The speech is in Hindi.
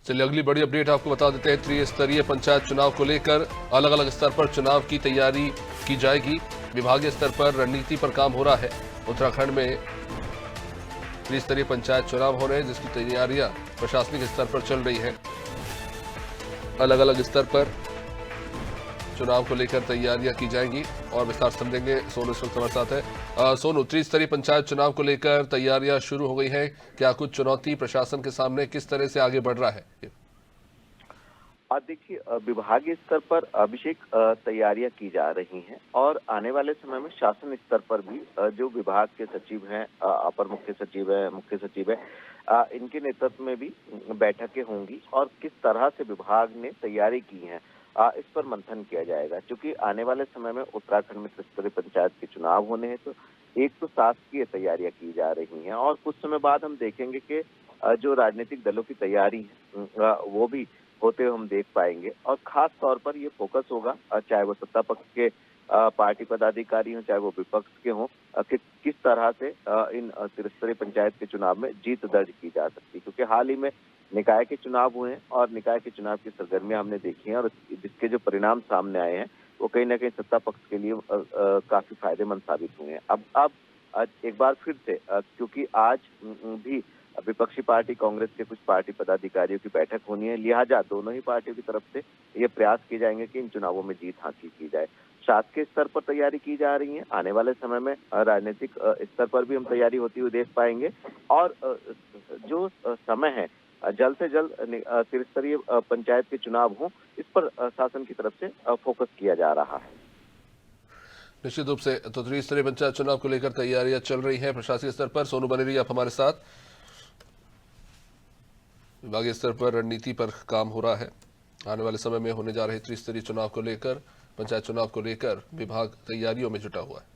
चलिए अगली बड़ी अपडेट आपको बता देते हैं। त्रिस्तरीय पंचायत चुनाव को लेकर अलग अलग स्तर पर चुनाव की तैयारी की जाएगी। विभागीय स्तर पर रणनीति पर काम हो रहा है। उत्तराखंड में त्रिस्तरीय पंचायत चुनाव हो रहे हैं, जिसकी तैयारियां प्रशासनिक स्तर पर चल रही हैं। अलग अलग स्तर पर चुनाव को लेकर तैयारियां की जाएंगी और विस्तार समझेंगे। सोनू इस वक्त हमारे साथ है। सोनू, त्रिस्तरीय पंचायत चुनाव को लेकर तैयारियां शुरू हो गई हैं। क्या कुछ चुनौती प्रशासन के सामने, किस तरह से आगे बढ़ रहा है? देखिए, विभागीय स्तर पर अभिषेक तैयारियां की जा रही हैं और आने वाले समय में शासन स्तर पर भी जो विभाग के सचिव हैं, अपर मुख्य सचिव है, मुख्य सचिव है, इनके नेतृत्व में भी बैठकें होंगी और किस तरह से विभाग ने तैयारी की है इस पर मंथन किया जाएगा। क्योंकि आने वाले समय में उत्तराखंड में त्रिस्तरीय पंचायत के चुनाव होने हैं, तो एक तो शासकीय तैयारियां की जा रही हैं और कुछ समय बाद हम देखेंगे कि जो राजनीतिक दलों की तैयारी है वो भी होते हुए हम देख पाएंगे और खास तौर पर ये फोकस होगा, चाहे वो सत्ता पक्ष के पार्टी पदाधिकारी हों, चाहे वो विपक्ष के हों, कि किस तरह से इन त्रिस्तरीय पंचायत के चुनाव में जीत दर्ज की जा सकती है। क्योंकि हाल ही में निकाय के चुनाव हुए हैं और निकाय के चुनाव की सरगर्मियां हमने देखी हैं और जिसके जो परिणाम सामने आए हैं वो कहीं ना कहीं सत्ता पक्ष के लिए काफी फायदेमंद साबित हुए हैं। अब एक बार फिर से क्योंकि आज भी विपक्षी पार्टी कांग्रेस के कुछ पार्टी पदाधिकारियों की बैठक होनी है, लिहाजा दोनों ही पार्टियों की तरफ से ये प्रयास किए जाएंगे कि इन चुनावों में जीत हासिल की जाए। शासकीय स्तर पर तैयारी की जा रही है। आने वाले समय में राजनीतिक स्तर पर भी हम तैयारी होती हुई देख पाएंगे और जो समय है जल्द से जल्द त्रिस्तरीय पंचायत के चुनाव हों, इस पर शासन की तरफ से फोकस किया जा रहा है। निश्चित रूप से तो त्रिस्तरीय पंचायत चुनाव को लेकर तैयारियां चल रही हैं प्रशासनिक स्तर पर। सोनू बने रहिए आप हमारे साथ। विभागीय स्तर पर रणनीति पर काम हो रहा है। आने वाले समय में होने जा रहे त्रिस्तरीय चुनाव को लेकर, पंचायत चुनाव को लेकर विभाग तैयारियों में जुटा हुआ है।